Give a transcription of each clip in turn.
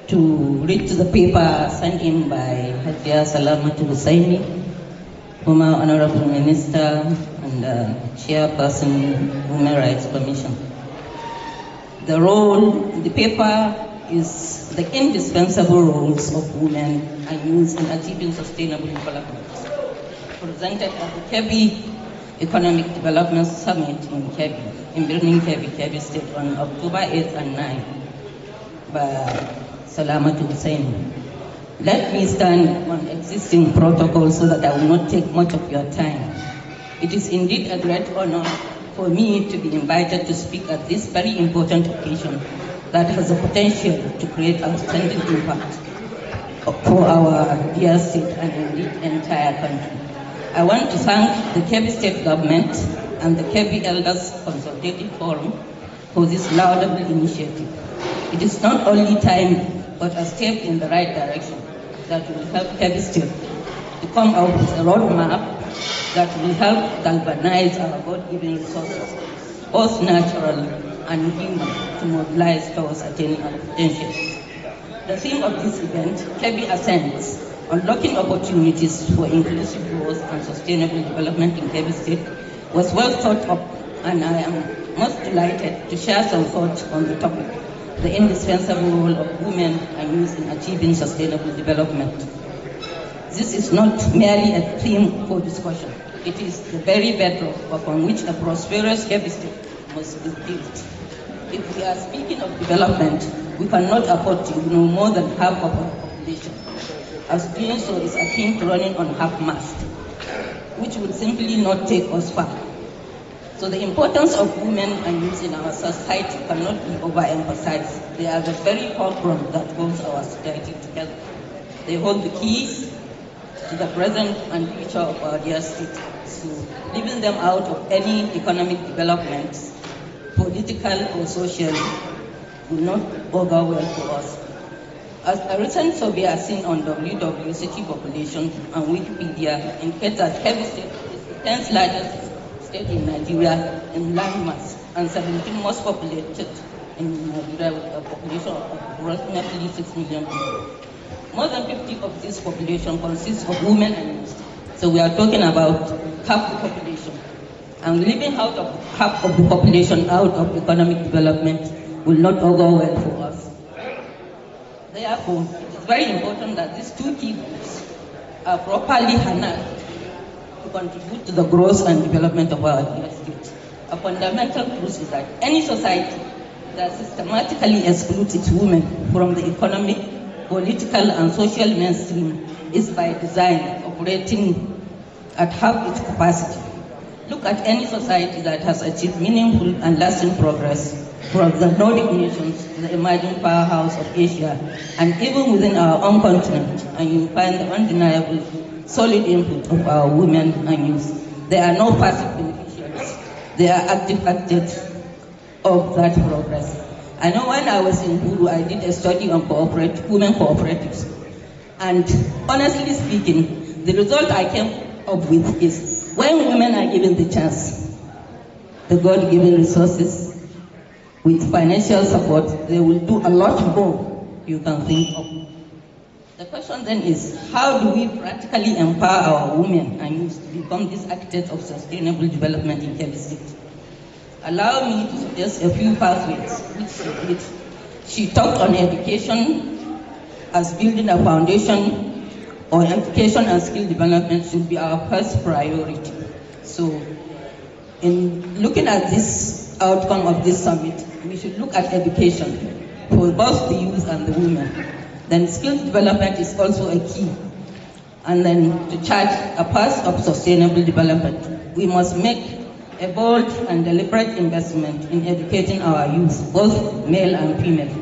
to read the paper sent in by Haj Salamatu Hussaini, former Honorable Minister and Chairperson, Human Rights Commission. The paper is the indispensable roles of women and youth in achieving sustainable development, presented at the Kebbi Economic Development Summit in Birnin Kebbi State on October 8th and 9th by Salamatu Hussaini. Let me stand on existing protocol so that I will not take much of your time. It is indeed a great honor for me to be invited to speak at this very important occasion that has the potential to create outstanding impact for our dear state and indeed entire country. I want to thank the Kebbi State Government and the Kebbi Elders Consultative Forum for this laudable initiative. It is not only time but a step in the right direction that will help Kebbi State to come out with a roadmap that will help galvanize our God-given resources, both natural and human, to mobilize towards attaining our potential. The theme of this event, Kebbi Ascends, Unlocking Opportunities for Inclusive Growth and Sustainable Development in Kebbi State, was well thought of, and I am most delighted to share some thoughts on the topic, the indispensable role of women and youth in achieving sustainable development. This is not merely a theme for discussion. It is the very bedrock upon which a prosperous Kebbi State must be built. If we are speaking of development, we cannot afford to ignore more than half of our population, as doing so is akin to running on half-mast, which would simply not take us far. So the importance of women and youth in our society cannot be overemphasized. They are the very fulcrum that holds our society together. They hold the keys to the present and future of our dear state. So leaving them out of any economic development, political or social, will not augur well for us. As a recent survey as seen on WW City Population and Wikipedia indicates that Kebbi State is the 10th largest state in Nigeria in landmass and 17th most populated in Nigeria with a population of approximately 6 million people. More than 50% of this population consists of women and youth. So we are talking about half the population. And leaving out of half of the population out of economic development will not augur well for us. Therefore, it is very important that these two key groups are properly harnessed to contribute to the growth and development of our dear state. A fundamental truth is that any society that systematically excludes its women from the economic, political, and social mainstream is by design operating at half its capacity. Look at any society that has achieved meaningful and lasting progress, from the Nordic nations to the emerging powerhouse of Asia, and even within our own continent, and you find the undeniable solid input of our women and youth. They are no passive beneficiaries. They are active actors of that progress. I know when I was in Gwandu, I did a study on women cooperatives. And honestly speaking, the result I came up with is when women are given the chance, the God-given resources, with financial support, they will do a lot more you can think of. The question then is, how do we practically empower our women and youth to become these architects of sustainable development in Kebbi State? Allow me to suggest a few pathways, which she talked on education as building a foundation, or education and skill development should be our first priority. So, in looking at this outcome of this summit, we should look at education for both the youth and the women. Then skills development is also a key. And then to chart a path of sustainable development, we must make a bold and deliberate investment in educating our youth, both male and female.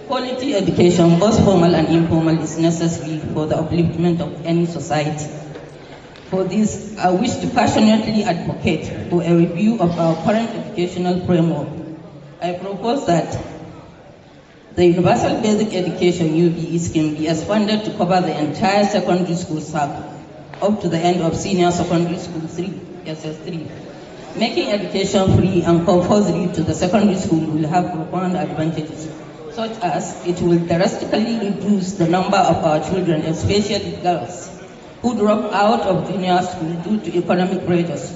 Quality education, both formal and informal, is necessary for the upliftment of any society. For this, I wish to passionately advocate for a review of our current educational framework. I propose that the Universal Basic Education UBE scheme be expanded to cover the entire secondary school cycle, up to the end of senior secondary school 3, SS3. Making education free and compulsory to the secondary school will have profound advantages, such as it will drastically reduce the number of our children, especially girls, who drop out of junior school due to economic pressures.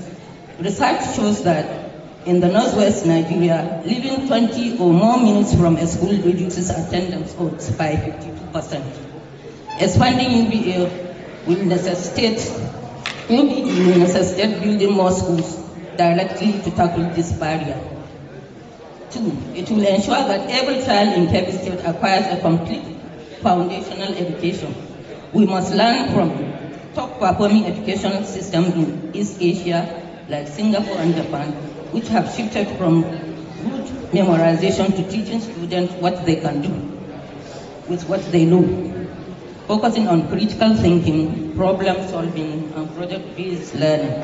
Research shows that in the northwest Nigeria, living 20 or more minutes from a school reduces attendance odds by 52%. Expanding UBA will necessitate building more schools directly to tackle this barrier. 2, it will ensure that every child in Kebbi State acquires a complete foundational education. We must learn from top-performing educational systems in East Asia, like Singapore and Japan, which have shifted from good memorization to teaching students what they can do with what they know, focusing on critical thinking, problem solving, and project-based learning.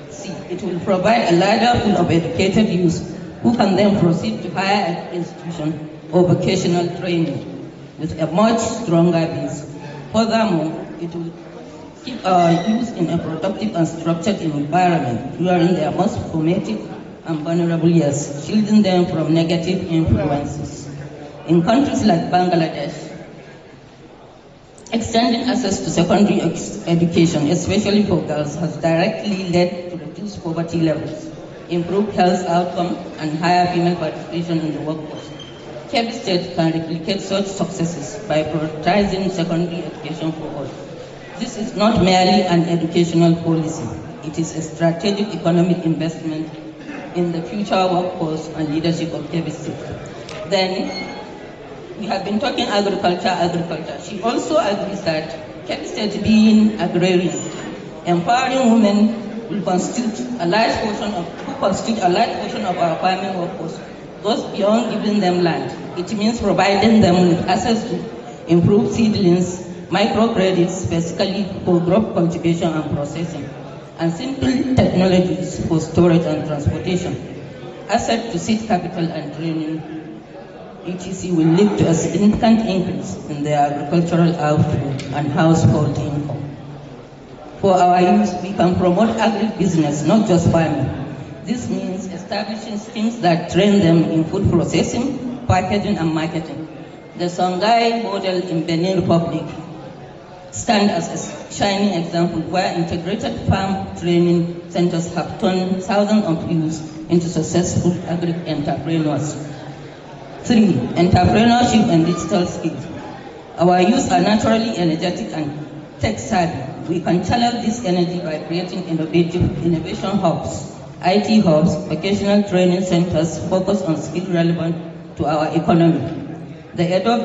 C, it will provide a larger pool of educated youth who can then proceed to higher institution or vocational training with a much stronger base. Furthermore, it will keep our youth in a productive and structured environment during their most formative and vulnerable years, shielding them from negative influences. In countries like Bangladesh, extending access to secondary education, especially for girls, has directly led to reduced poverty levels, improved health outcomes, and higher female participation in the workforce. Kebbi State can replicate such successes by prioritizing secondary education for all. This is not merely an educational policy. It is a strategic economic investment in the future workforce and leadership of Kebbi State. Then, we have been talking agriculture. She also agrees that Kebbi State, being agrarian, empowering women will constitute a large portion of our farming workforce, goes beyond giving them land. It means providing them with access to improved seedlings, microcredits specifically for crop cultivation and processing, and simple technologies for storage and transportation. Access to seed capital and training, etc. will lead to a significant increase in their agricultural output and household income. For our youth, we can promote agribusiness, not just farming. This means establishing schemes that train them in food processing, packaging, and marketing. The Songhai model in Benin Republic stands as a shining example where integrated farm training centers have turned thousands of youth into successful agri-entrepreneurs. 3, entrepreneurship and digital skills. Our youth are naturally energetic and tech-savvy. We can channel this energy by creating innovation hubs, IT hubs, vocational training centers focused on skills relevant to our economy. The Edo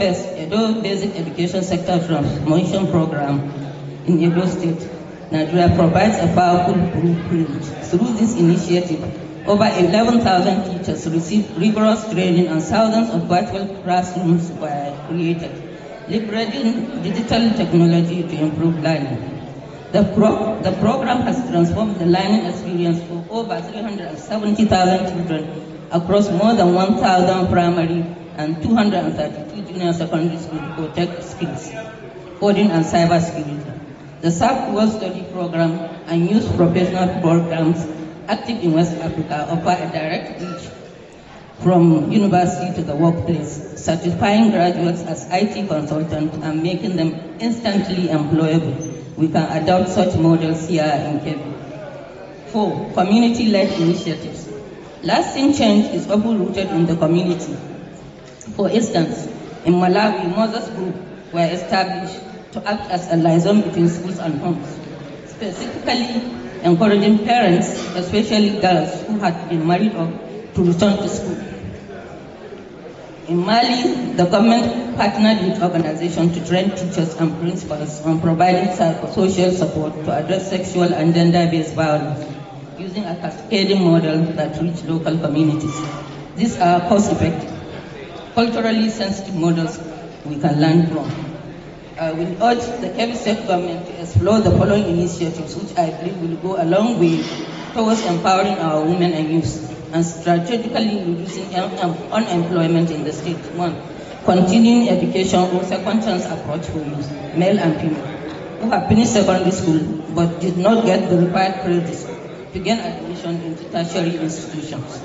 Basic Education Sector Transformation Program in Edo State, Nigeria, provides a powerful blueprint. Through this initiative, over 11,000 teachers received rigorous training and thousands of virtual classrooms were created, leveraging digital technology to improve learning. The program has transformed the learning experience for over 370,000 children across more than 1,000 primary and 232 junior secondary schools for tech skills, coding and cybersecurity. The SAP World Study Program and youth professional programs active in West Africa offer a direct reach from university to the workplace, certifying graduates as IT consultants and making them instantly employable. We can adopt such models here in Kebbi. 4, community-led initiatives. Lasting change is often rooted in the community. For instance, in Malawi, mothers groups were established to act as a liaison between schools and homes, specifically encouraging parents, especially girls who had been married off, to return to school. In Mali, the government partnered with organizations to train teachers and principals on providing psychosocial support to address sexual and gender-based violence, using a cascading model that reached local communities. These are cost-effective, culturally sensitive models we can learn from. I will urge the Kebbi State government to explore the following initiatives, which I believe will go a long way towards empowering our women and youth and strategically reducing unemployment in the state. 1, continuing education or second chance approach for youth, male and female, who have finished secondary school but did not get the required credits to gain admission into tertiary institutions.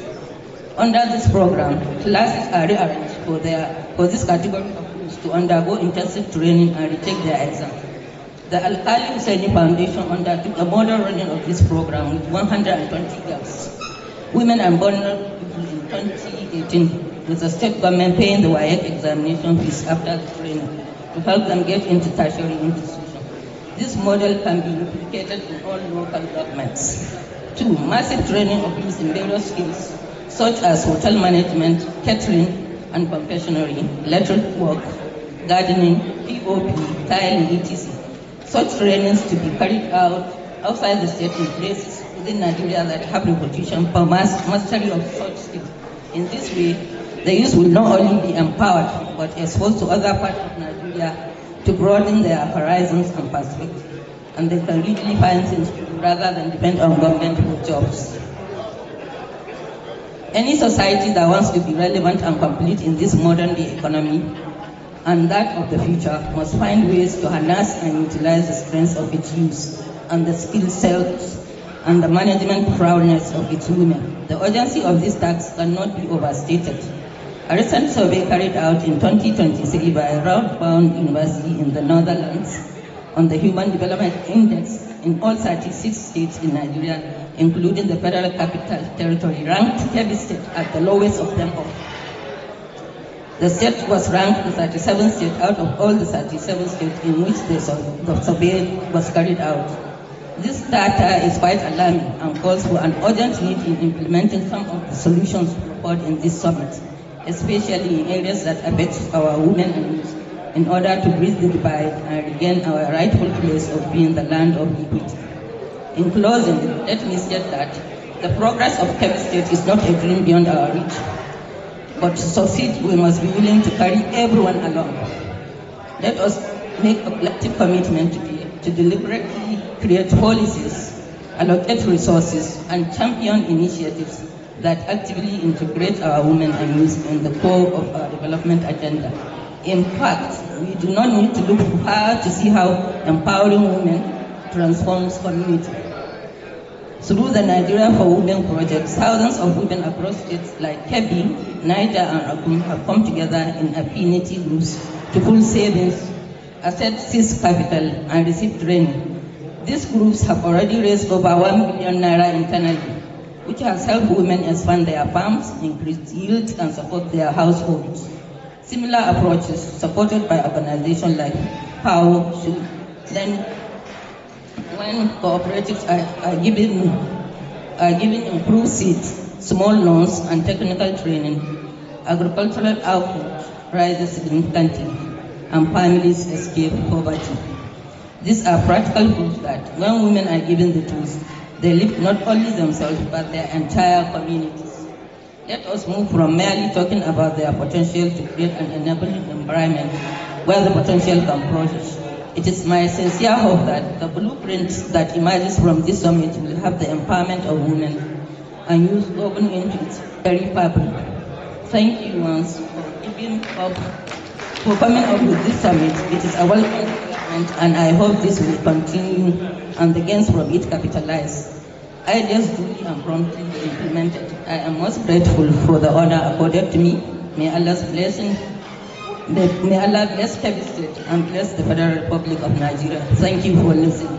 Under this program, classes are rearranged for this category of youths to undergo intensive training and retake their exam. The Haj Hussaini Foundation undertook a model running of this program with 120 girls, women and vulnerable people in 2018, with the state government paying the WAEC examination fees after the training to help them get into tertiary institutions. This model can be replicated in all local governments. 2. Massive training of youth in various skills such as hotel management, catering and confectionery, electric work, gardening, POP, tiling, etc. Such trainings to be carried out outside the state in places within Nigeria that have reputation for mastery of such skills. In this way, the youth will not only be empowered, but exposed to other parts of Nigeria to broaden their horizons and perspectives, and they can really find things to do rather than depend on government for jobs. Any society that wants to be relevant and complete in this modern day economy and that of the future must find ways to harness and utilize the strengths of its youth and the skill sets and the management prowess of its women. The urgency of this task cannot be overstated. A recent survey carried out in 2023 by Roundbound University in the Netherlands on the Human Development Index in all 36 states in Nigeria, including the Federal Capital Territory, ranked Kebbi State at the lowest of them all. The state was ranked the 37th state out of all the 37 states in which the survey was carried out. This data is quite alarming and calls for an urgent need in implementing some of the solutions proposed in this summit, especially in areas that affect our women and youth, in order to bridge the divide and regain our rightful place of being the land of equity. In closing, let me state that the progress of Kebbi State is not a dream beyond our reach. But to succeed, we must be willing to carry everyone along. Let us make a collective commitment to deliberately create policies, allocate resources, and champion initiatives that actively integrate our women and youth in the core of our development agenda. In fact, we do not need to look far to see how empowering women transforms community. Through the Nigeria for Women projects, thousands of women across states like Kebbi, Niger, and Akum have come together in affinity groups to pool savings, asset seize capital, and receive training. These groups have already raised over 1 billion naira internally, which has helped women expand their farms, increase yields, and support their households. Similar approaches, supported by organizations like PAO, should then, when cooperatives are given improved seeds, small loans, and technical training, agricultural output rises significantly, and families escape poverty. These are practical proofs that when women are given the tools, they lift not only themselves, but their entire communities. Let us move from merely talking about their potential to create an enabling environment where the potential can flourish. It is my sincere hope that the blueprint that emerges from this summit will have the empowerment of women and youth woven into its very fabric. Thank you once for coming up with this summit. It is a welcome development, and I hope this will continue and the gains from it capitalize. Ideas duly and promptly implemented. I am most grateful for the honor accorded to me. May Allah's blessing. May Allah bless Kebbi State and bless the Federal Republic of Nigeria. Thank you for listening.